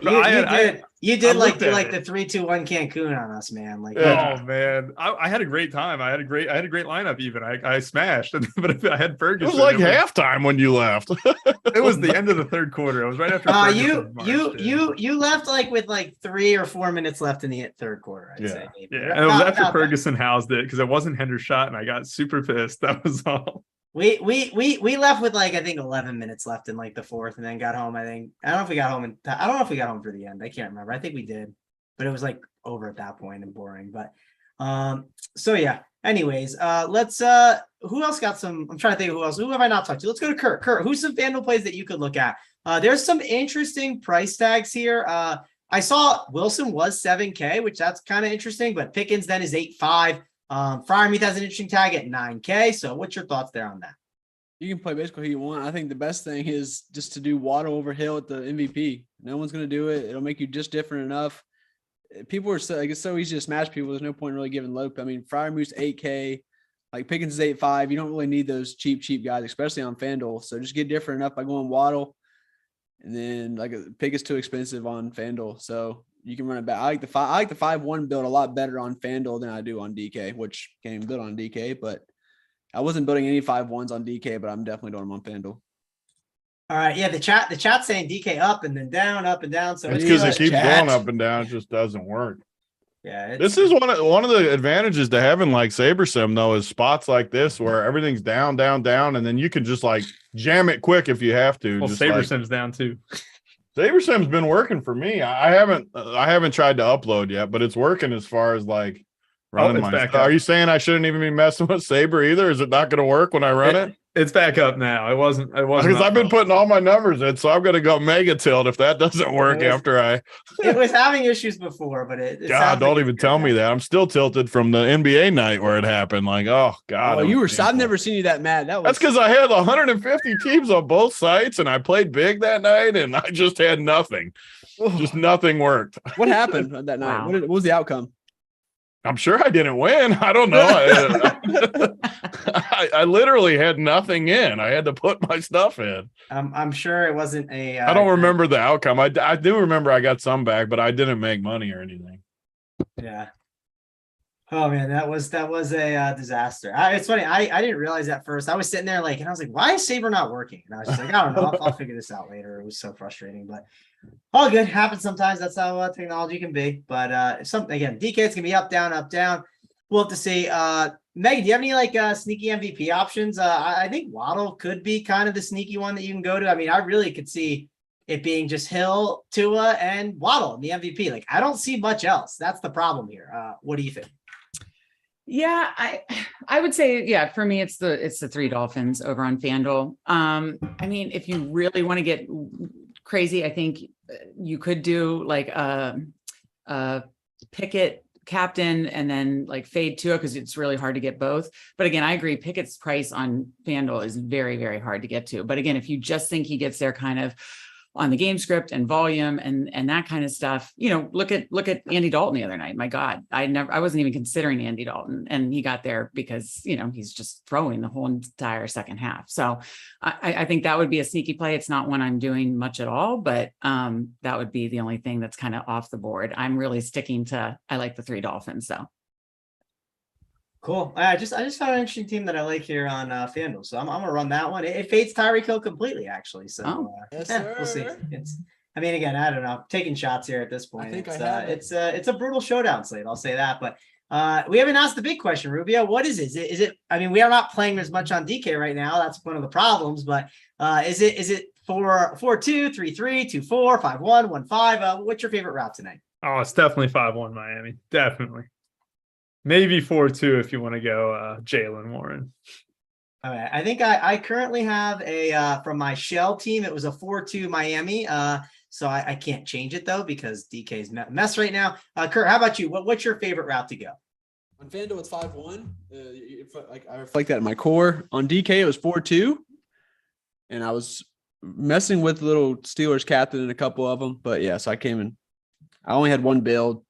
You did like the 3-2-1 Cancun on us, man. Oh man, I had a great time. I had a great lineup. Even I smashed, but I had Ferguson. It was like halftime when you left. It was the end of the third quarter. It was right after. You left with 3 or 4 minutes left in the third quarter. I'd say. Yeah, and it was after Ferguson housed it because it wasn't Hendershot, and I got super pissed. That was all. We left with I think 11 minutes left in the fourth, and then got home. I don't know if we got home for the end. I can't remember. I think we did, but it was over at that point and boring. But so yeah. Anyways, let's who else got some? I'm trying to think of who else. Who have I not talked to? Let's go to Kurt. Kurt, who's some FanDuel plays that you could look at? There's some interesting price tags here. I saw Wilson was 7K, which that's kind of interesting, but Pickens then is 8.5. Freiermuth has an interesting tag at 9K. So what's your thoughts there on that? You can play basically who you want. I think the best thing is just to do Waddle over Hill at the MVP. No one's going to do it. It'll make you just different enough. People are it's so easy to smash people. There's no point really giving low. I mean, Freiermuth's 8K, Pickens is 8.5. You don't really need those cheap guys, especially on FanDuel. So just get different enough by going Waddle. And then Pickett's too expensive on FanDuel. So you can run it back. I like the 5-1 build a lot better on FanDuel than I do on DK, which can't even build on DK, but I wasn't building any 5-1s on DK, but I'm definitely doing them on FanDuel. All right. Yeah. The chat's saying DK up and then down, up and down. So it's because it keeps going up and down. It just doesn't work. Yeah. This is one of the advantages to having SaberSim though, is spots like this where everything's down, and then you can just jam it quick if you have to. Well, SaberSim's down too. SaberSim's been working for me. I haven't tried to upload yet, but it's working as far as running my stuff. Are you saying I shouldn't even be messing with Saber either? Is it not going to work when I run it? It's back up now. It wasn't because I've been putting all my numbers in, so I'm going to go mega tilt if that doesn't work after I. It was having issues before, but it God, don't even tell me that. I'm still tilted from the NBA night where it happened. Oh God, I've never seen you that mad. That's because I had 150 teams on both sites, and I played big that night, and I just had nothing. Just nothing worked. What happened that night? What was the outcome? I'm sure I didn't win. I don't know. I literally had nothing in. I had to put my stuff in. I'm sure it wasn't a. I don't remember the outcome. I do remember I got some back, but I didn't make money or anything. Yeah. Oh man, that was a disaster. It's funny. I didn't realize at first. I was sitting there and I was like, why is Saber not working? And I was just I don't know. I'll figure this out later. It was so frustrating, but all good. Happens sometimes. That's how technology can be. But DK, it's gonna be up, down, up, down. we'll have to see. Megan, do you have any like sneaky MVP options? I think Waddle could be kind of the sneaky one that you can go to. I mean, I really could see it being just Hill, Tua, and Waddle in the MVP. Like, I don't see much else. That's the problem here. What do you think? Yeah, I would say, yeah, for me, it's the 3 Dolphins over on FanDuel. I mean, if you really want to get crazy, I think you could do like a Pickett captain and then like fade Tua, because it's really hard to get both. But again, I agree, Pickett's price on FanDuel is very, very hard to get to. But again, if you just think he gets there kind of on the game script and volume and that kind of stuff, you know, look at Andy Dalton the other night. My God, I wasn't even considering Andy Dalton, and he got there because, you know, he's just throwing the whole entire second half. So I think that would be a sneaky play. It's not one I'm doing much at all, but that would be the only thing that's kind of off the board. I'm really sticking to, I like the 3 Dolphins though. Cool. I just found an interesting team that I like here on FanDuel, so I'm gonna run that one. It fades Tyreek Hill completely, actually. So Yes, we'll see. I mean, again, I don't know. Taking shots here at this point. I think it's a brutal showdown slate. I'll say that. But we haven't asked the big question, Rubio. What is it? Is it? I mean, we are not playing as much on DK right now. That's one of the problems. But is it 4-2, 3-3, 2-4, 5-1, 1-5? What's your favorite route tonight? Oh, it's definitely 5-1 Miami. Definitely. Maybe 4-2 if you want to go Jalen Warren. All right. I think I currently have a from my shell team. It was a 4-2 Miami. So I can't change it though because DK's mess right now. Kurt, how about you? What's your favorite route to go? On FanDuel, it's 5-1. I reflect that in my core. On DK, it was 4-2, and I was messing with the little Steelers captain in a couple of them. But yeah, so I came in. I only had one build,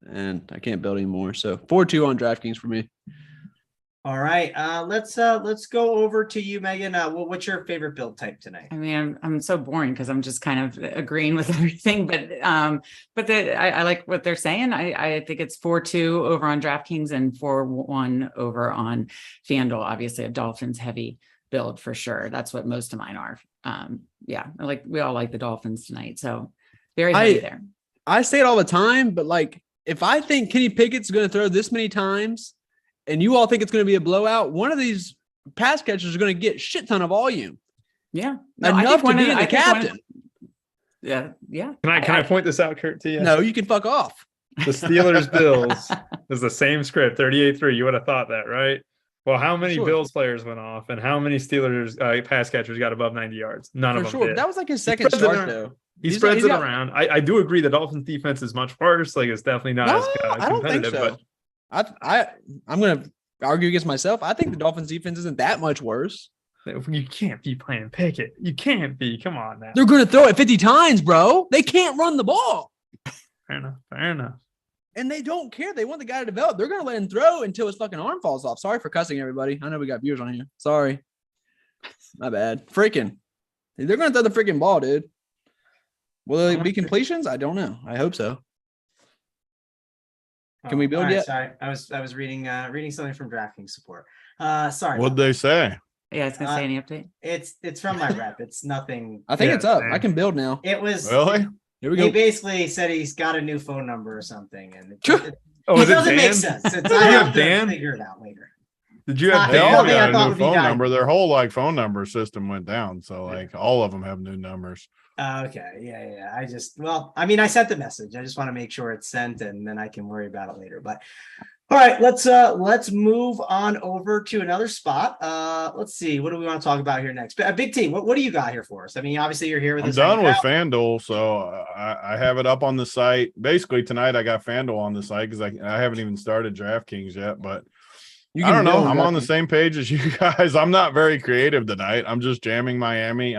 and I can't build anymore. So 4-2 on DraftKings for me. All right, let's go over to you, Megan. What's your favorite build type tonight? I mean, I'm so boring because I'm just kind of agreeing with everything, but I like what they're saying. I think it's 4-2 over on DraftKings and 4-1 over on FanDuel. Obviously, a Dolphins heavy build for sure. That's what most of mine are. Yeah, we all like the Dolphins tonight, so very heavy there. I say it all the time, but like if I think Kenny Pickett's going to throw this many times, and you all think it's going to be a blowout, one of these pass catchers are going to get shit ton of volume. Yeah. Enough to be the captain. Yeah. Can I point this out, Kurt, to you? No, you can fuck off. The Steelers Bills is the same script, 38-3. You would have thought that, right? Well, how many Bills players went off and how many Steelers pass catchers got above 90 yards? None of them did. That was like his second start, though. He spreads it around. I do agree the Dolphins defense is much worse. Like, it's definitely not as I don't think so. I'm going to argue against myself. I think the Dolphins defense isn't that much worse. You can't be playing Pickett. You can't be. Come on now. They're going to throw it 50 times, bro. They can't run the ball. Fair enough. And they don't care. They want the guy to develop. They're going to let him throw until his fucking arm falls off. Sorry for cussing, everybody. I know we got viewers on here. Sorry. My bad. Freaking. They're going to throw the freaking ball, dude. Will it be completions? I don't know. I hope so. Can we build yet? Sorry, I was reading something from DraftKings support. Sorry. What'd they say? Yeah, it's gonna say any update. It's from my rep. It's nothing. I think it's up. I can build now. It was really. Here we go. He basically said he's got a new phone number or something, and it doesn't make sense. Did you have Dan? Figure it out later. Did you have They all Dan? got a new phone number. Their whole phone number system went down, so all of them have new numbers. Okay. Yeah. I sent the message. I just want to make sure it's sent and then I can worry about it later. But all right, let's move on over to another spot. Let's see. What do we want to talk about here next? Big T, what do you got here for us? I mean, obviously you're here with us. I'm done with FanDuel, so I have it up on the site. Basically tonight I got FanDuel on the site because I haven't even started DraftKings yet, but I don't know. I'm on the same page as you guys. I'm not very creative tonight. I'm just jamming Miami.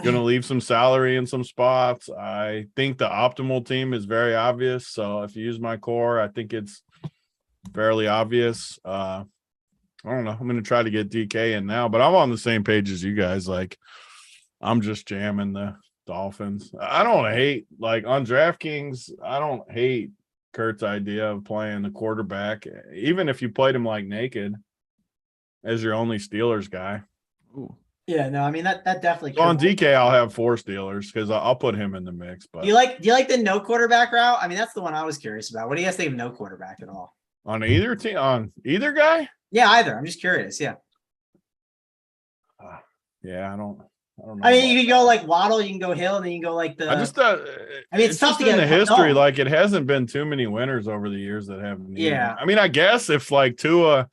Going to leave some salary in some spots. I think the optimal team is very obvious. So if you use my core, I think it's fairly obvious. I don't know. I'm going to try to get DK in now, but I'm on the same page as you guys. Like, I'm just jamming the Dolphins. I don't hate, like, on DraftKings, I don't hate Kurt's idea of playing the quarterback, even if you played him like naked as your only Steelers guy. Ooh. Yeah, no, I mean that definitely. On DK, I'll have 4 Steelers because I'll put him in the mix. But do you like the no quarterback route? I mean, that's the one I was curious about. What do you guys think of no quarterback at all? On either team, on either guy? Yeah, either. I'm just curious. Yeah. Yeah, I don't know. I mean, you can go like Waddle, you can go Hill, and then you can go like the. I just I mean, it's tough just to get in the a history. no. Like, it hasn't been too many winners over the years that have. Yeah. I mean, I guess if like Tua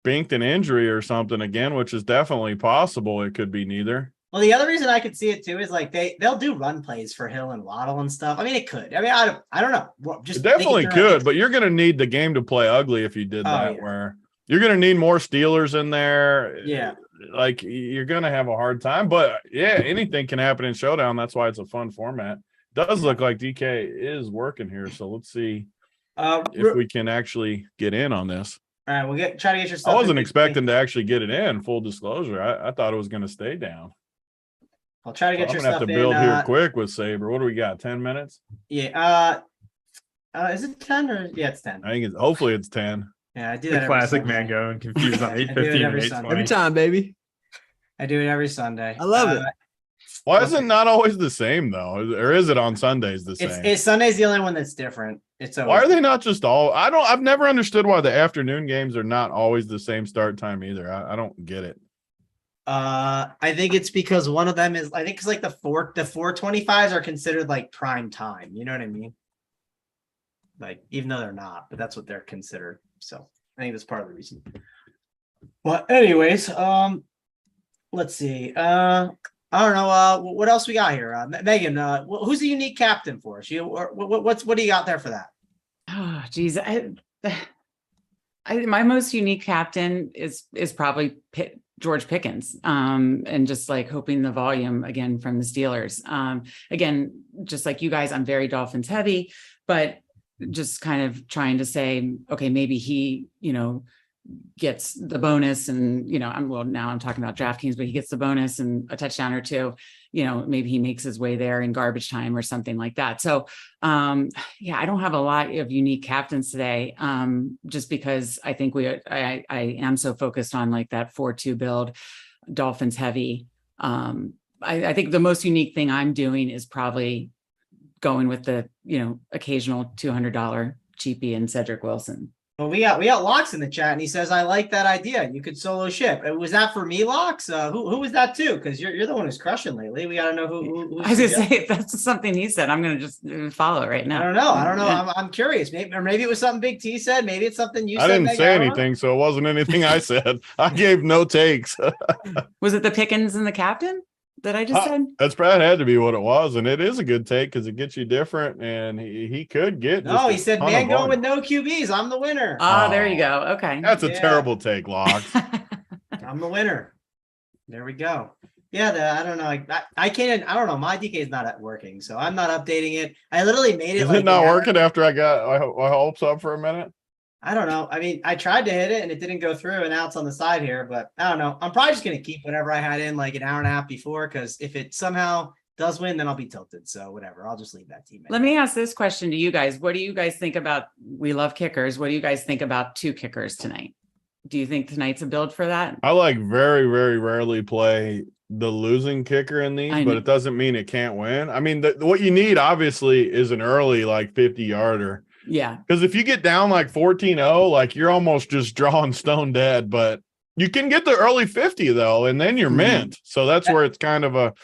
binked an injury or something again, which is definitely possible, it could be neither. Well, the other reason I could see it too is like they'll do run plays for Hill and Waddle and stuff. I mean, it could. I mean, I don't know. Just It definitely could, but you're going to need the game to play ugly if you did that. Yeah. Where you're going to need more Steelers in there. Yeah. Like, you're going to have a hard time, but yeah, anything can happen in Showdown. That's why it's a fun format. Does look like DK is working here. So let's see if we can actually get in on this. All right, we'll try to get your stuff. I wasn't expecting to actually get it in, full disclosure. I thought it was going to stay down. I'll try to get I'm your gonna stuff have to build in, here quick with Saber. What do we got? 10 minutes? Yeah. Is it 10 or yeah, it's 10. I think it's hopefully it's 10. Yeah, I do The that. classic Mangone confused on I do it 8:15 every and Sunday. 8:20. Every time, baby. I do it every Sunday. I love it. Why is it not always the same though? Or is it on Sundays the same? It's Sunday's the only one that's different. It's Why are they not just all? I've never understood why the afternoon games are not always the same start time either. I don't get it. I think it's because one of them is, I think it's like the 425s are considered like prime time. You know what I mean? Like, even though they're not, but that's what they're considered. So I think that's part of the reason. Well, anyways, let's see. I don't know. What else we got here? Megan, who's the unique captain for us? What do you got there for that? Oh, geez. My most unique captain is probably George Pickens, and just like hoping the volume again from the Steelers. Again, just like you guys, I'm very Dolphins heavy, but just kind of trying to say, okay, maybe he, gets the bonus, and now I'm talking about DraftKings, but he gets the bonus and a touchdown or two. Maybe he makes his way there in garbage time or something like that. So, I don't have a lot of unique captains today, just because I think I am so focused on like that 4-2 build, Dolphins heavy. I think the most unique thing I'm doing is probably going with the, occasional $200 cheapie and Cedric Wilson. Well, we got Locks in the chat, and he says, "I like that idea. You could solo ship." Was that for me, Locks? Who was that too? Because you're the one who's crushing lately. We got to know who. I was gonna say, if that's something he said, I'm gonna just follow it right now. I don't know. I'm curious. Maybe it was something Big T said. Maybe it's something you said. I didn't say anything, so it wasn't anything I said. I gave no takes. Was it the Pickens and the captain that I just said? That had to be what it was, and it is a good take because it gets you different, and he could get. No, he said, "Man, going with no QBs. I'm the winner." Oh, there you go. Okay, that's a terrible take, Locks. I'm the winner. There we go. Yeah, I don't know. I can't. I don't know. My DK is not working, so I'm not updating it. I literally made it. Is it not working after I got my hopes up for a minute? I don't know. I mean, I tried to hit it and it didn't go through, and now it's on the side here, but I don't know. I'm probably just going to keep whatever I had in like an hour and a half before, because if it somehow does win, then I'll be tilted. So whatever, I'll just leave that team. Let me ask this question to you guys. What do you guys think about, we love kickers. What do you guys think about 2 kickers tonight? Do you think tonight's a build for that? I very, very rarely play the losing kicker in these, but it doesn't mean it can't win. I mean, what you need obviously is an early like 50-yarder. Yeah. Because if you get down like 14-0, like you're almost just drawing stone dead, but you can get the early 50 though, and then you're mint. So that's where it's kind of a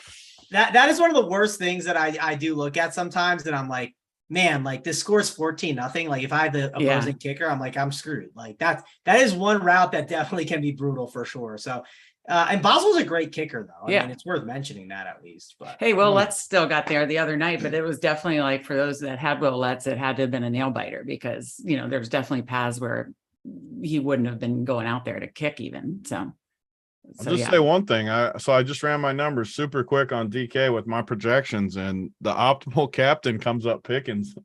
that is one of the worst things that I do look at sometimes, that I'm like, man, like this score's 14-0. Like if I have the opposing kicker, I'm like, I'm screwed. Like that is one route that definitely can be brutal for sure. So and Boswell's a great kicker, though. I mean, it's worth mentioning that at least. But hey, Will Lutz still got there the other night, but it was definitely like, for those that had Will Lutz, it had to have been a nail biter, because there's definitely paths where he wouldn't have been going out there to kick even. So I'll just say one thing. I just ran my numbers super quick on DK with my projections, and the optimal captain comes up Pickens.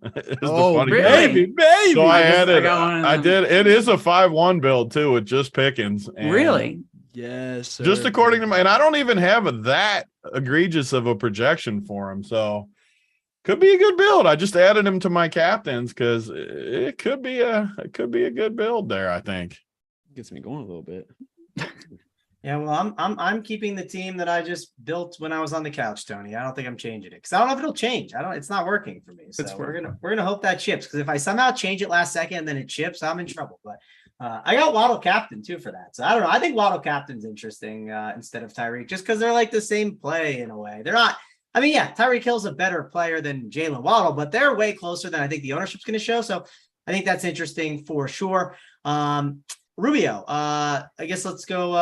Really? Baby. So I added. I did. It is a 5-1 build too with just Pickens. Really? Yes. Sir. Just according to and I don't even have that egregious of a projection for him. So could be a good build. I just added him to my captains because it could be a good build there, I think. Gets me going a little bit. Yeah, well, I'm keeping the team that I just built when I was on the couch, Tony. I don't think I'm changing it because I don't know if it'll change. It's not working for me. So we're gonna hope that chips, because if I somehow change it last second and then it chips, I'm in trouble. But I got Waddle captain too for that. So I don't know. I think Waddle captain's interesting instead of Tyreek, just because they're like the same play in a way. They're not. I mean, yeah, Tyreek Hill's a better player than Jalen Waddle, but they're way closer than I think the ownership's going to show. So I think that's interesting for sure. Rubio, I guess let's go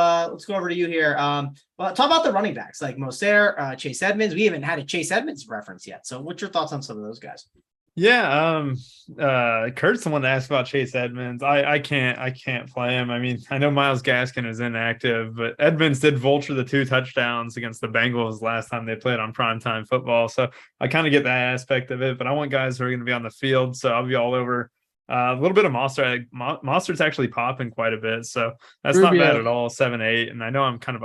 over to you here. Well, talk about the running backs like Moser, Chase Edmonds. We haven't had a Chase Edmonds reference yet. So what's your thoughts on some of those guys? Yeah, Kurt's the one that asked about Chase Edmonds. I can't play him. I mean, I know Myles Gaskin is inactive, but Edmonds did vulture the 2 touchdowns against the Bengals last time they played on primetime football. So I kind of get that aspect of it, but I want guys who are going to be on the field. So I'll be all over a little bit of Mostert. Mostert's actually popping quite a bit, so that's Rubio. not bad at all. 7-8, and I know I'm kind of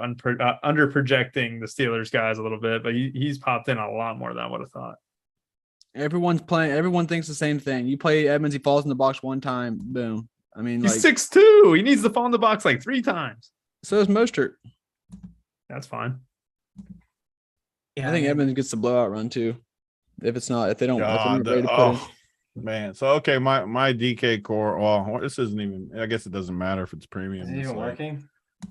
under projecting the Steelers guys a little bit, but he's popped in a lot more than I would have thought. Everyone's playing. Everyone thinks the same thing. You play Edmonds, he falls in the box one time, boom. I mean, he's 6'2". He needs to fall in the box like 3 times. So is Mostert. That's fine. Yeah, I think Edmonds gets the blowout run too. If they don't, if they're not ready to put in. Man, so okay, my DK core. Well, this isn't even. I guess it doesn't matter if it's premium. Is it even working?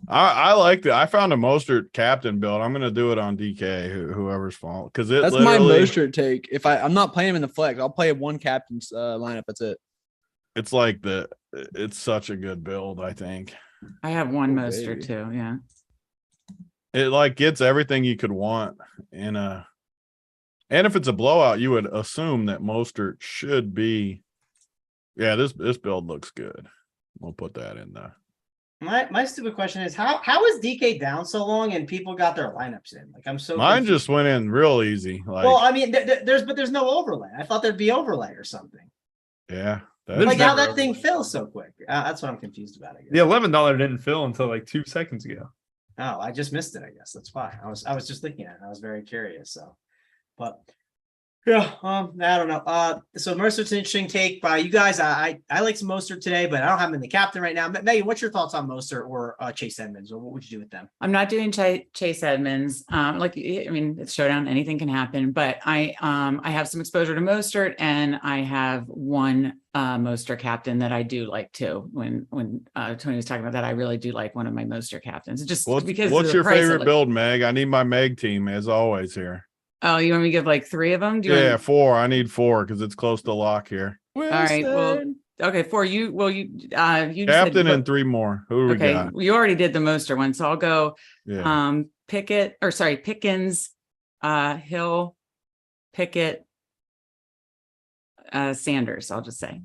I liked it. I found a Mostert captain build. I'm gonna do it on DK, whoever's fault, because that's my Mostert take. If I'm not playing him in the flex, I'll play one captain's lineup. That's it. It's like it's such a good build. I think I have one Mostert too. Yeah, it like gets everything you could want in a. And if it's a blowout, you would assume that Mostert should be. Yeah, this build looks good. We'll put that in there. My stupid question is how is DK down so long and people got their lineups in? Like I'm so mine confused. just went in real easy. Like, well, I mean, there's no overlay. I thought there'd be overlay or something. Yeah, like how that thing fills so quick. That's what I'm confused about. I guess. The $11 didn't fill until like 2 seconds ago. Oh, I just missed it. I guess that's why I was just looking at it. I was very curious. So, but. Yeah, I don't know. So Mercer's an interesting take by you guys. I like some Mostert today, but I don't have him in the captain right now. Megan, what's your thoughts on Mostert or Chase Edmonds, or what would you do with them? I'm not doing Chase Edmonds. It's showdown. Anything can happen, but I have some exposure to Mostert, and I have one Mostert captain that I do like too. When Tony was talking about that, I really do like one of my Mostert captains. Just because what's your favorite build, Meg? I need my Meg team as always here. Oh, you want me to give like 3 of them? 4. I need 4 because it's close to lock here. All right. Well, okay. 4. You captain and 3 more. Who we got? You already did the Mostert one, so I'll go. Yeah. Pickens, Hill, Pickett, Sanders. I'll just say.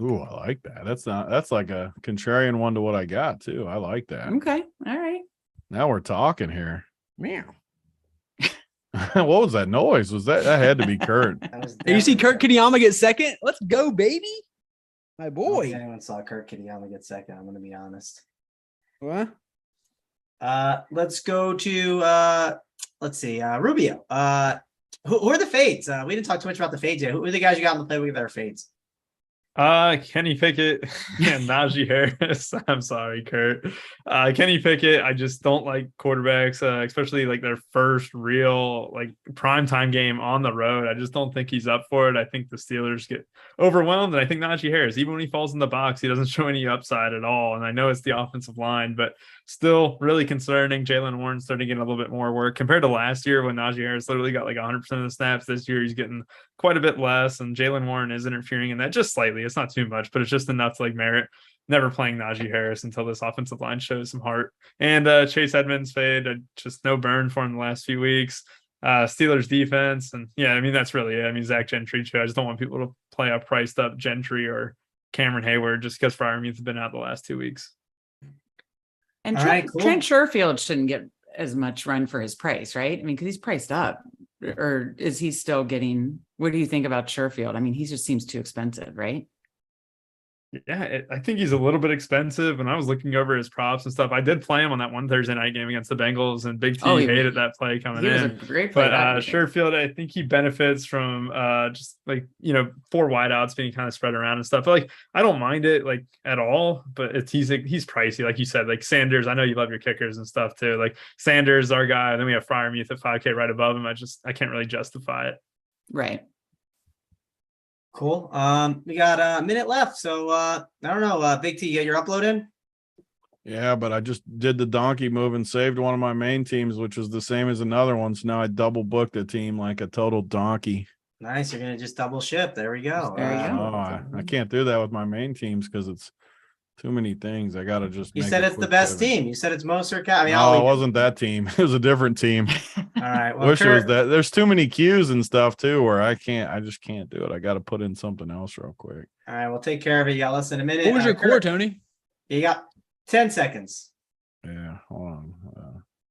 Ooh, I like that. That's like a contrarian one to what I got too. I like that. Okay. All right. Now we're talking here. Meow. What was that noise? Was that had to be Kurt? You see Kurt Kitayama get second? Let's go, baby. My boy. I don't think anyone saw Kurt Kitayama get second. I'm going to be honest. What? Let's go to let's see, Rubio. Who are the fades? We didn't talk too much about the fades yet. Who are the guys you got in the play with their fades? Kenny Pickett and Najee Harris. I'm sorry, Kurt. Kenny Pickett, I just don't like quarterbacks, especially like their first real like primetime game on the road. I just don't think he's up for it. I think the Steelers get overwhelmed, and I think Najee Harris, even when he falls in the box, he doesn't show any upside at all. And I know it's the offensive line, but still really concerning. Jalen Warren starting to get a little bit more work compared to last year when Najee Harris literally got like 100% of the snaps. This year he's getting quite a bit less, and Jalen Warren is interfering in that just slightly. It's not too much, but it's just enough to like merit never playing Najee Harris until this offensive line shows some heart. And Chase Edmonds fade, just no burn for him the last few weeks. Steelers defense, and yeah, I mean that's really it. I mean Zach Gentry too. I just don't want people to play a priced up Gentry or Cameron Hayward just because Freiermuth's been out the last 2 weeks. And Trent Sherfield shouldn't get as much run for his price, right? I mean, because he's priced up, or is he still getting? What do you think about Sherfield? I mean, he just seems too expensive, right? Yeah, I think he's a little bit expensive. And I was looking over his props and stuff. I did play him on that one Thursday night game against the Bengals, and Big T hated that play coming He was a in. great play. But Sherfield, I think he benefits from just like, 4 wideouts being kind of spread around and stuff. But like, I don't mind it like at all. But he's pricey, like you said. Like Sanders, I know you love your kickers and stuff too. Like Sanders, our guy. And then we have Freiermuth at 5K right above him. I can't really justify it. Right. Cool. We got a minute left, so I don't know. Big T, you get your upload in? Yeah, but I just did the donkey move and saved one of my main teams, which was the same as another one. So now I double booked a team like a total donkey. Nice. You're gonna just double ship. There we go. There you go. I can't do that with my main teams because it's too many things. I gotta just. You make said a it's the quick best pivot. team. You said it's Mostert. I mean, No, it wasn't that team. It was a different team. All right. Well, Wish it was Kurt, that. There's too many cues and stuff too, where I just can't do it. I got to put in something else real quick. all right, we'll take care of it. You got less than a minute. What was your Kurt, core, Tony? You got 10 seconds. Yeah, hold on.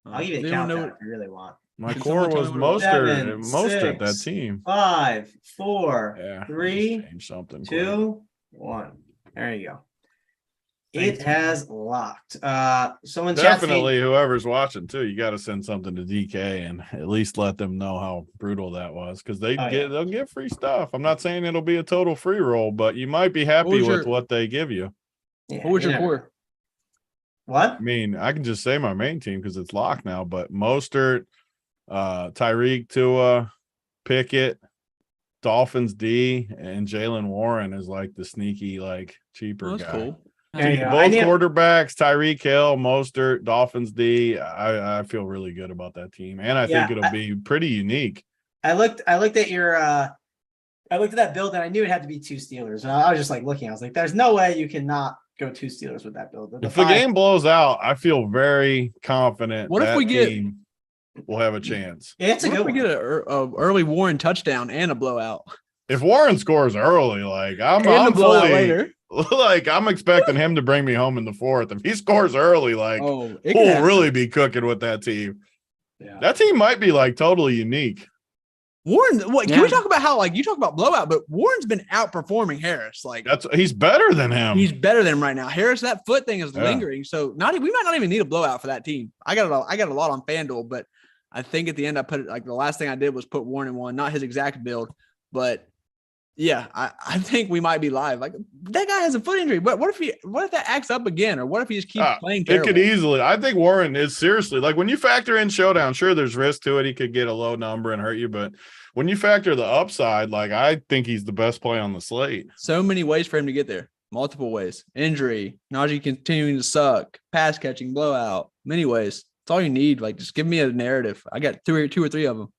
I'll give you a Does anyone know countdown what- if you really want. My Can core someone was tell me what it was? Mostert, that 6, team. 5, 4, Yeah, 3, change something. 2, 1. There you go. Thanks. It has locked. Someone Definitely, whoever's watching too, you got to send something to DK and at least let them know how brutal that was, because they'll get free stuff. I'm not saying it'll be a total free roll, but you might be happy with what they give you. Yeah, What was you your never- core? What? I mean, I can just say my main team because it's locked now, but Mostert, Tyreek, Tua, Pickett, Dolphins D, and Jalen Warren is like the sneaky, like cheaper Oh, that's guy. cool. There you go. Both quarterbacks, Tyreek Hill, Mostert, Dolphins D. I feel really good about that team, and I think it'll be pretty unique. I looked at your I looked at that build and I knew it had to be 2 Steelers. And I was just like looking, I was like, there's no way you cannot go 2 Steelers with that build. If the game blows out, I feel very confident. What if that we get- team will have a chance? Yeah, it's a What if good we one. get a early Warren touchdown and a blowout? If Warren scores early, like And I'm a blowout fully later. like I'm expecting him to bring me home in the 4th. If he scores early, like Oh, it can we'll happen. really be cooking with that team. Yeah. That team might be like totally unique. Warren, what can Yeah. we talk about how you talk about blowout, but Warren's been outperforming Harris. Like He's better than him. he's better than him right now. Harris, that foot thing is Yeah. lingering. So we might not even need a blowout for that team. I got a lot on FanDuel, but I think at the end I put it like the last thing I did was put Warren in one, not his exact build, but yeah, I think we might be live. Like that guy has a foot injury. But what if that acts up again, or what if he just keeps playing It terrible? could easily. I think Warren is seriously like when you factor in Showdown, sure, there's risk to it. He could get a low number and hurt you, but when you factor the upside, like I think he's the best play on the slate. So many ways for him to get there. Multiple ways. Injury, Najee continuing to suck, pass catching, blowout. Many ways. It's all you need. Like just give me a narrative. I got two or three of them.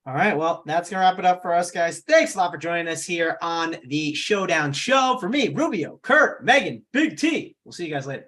All right. Well, that's going to wrap it up for us, guys. Thanks a lot for joining us here on the Showdown Show. For me, Rubio, Kurt, Megan, Big T. We'll see you guys later.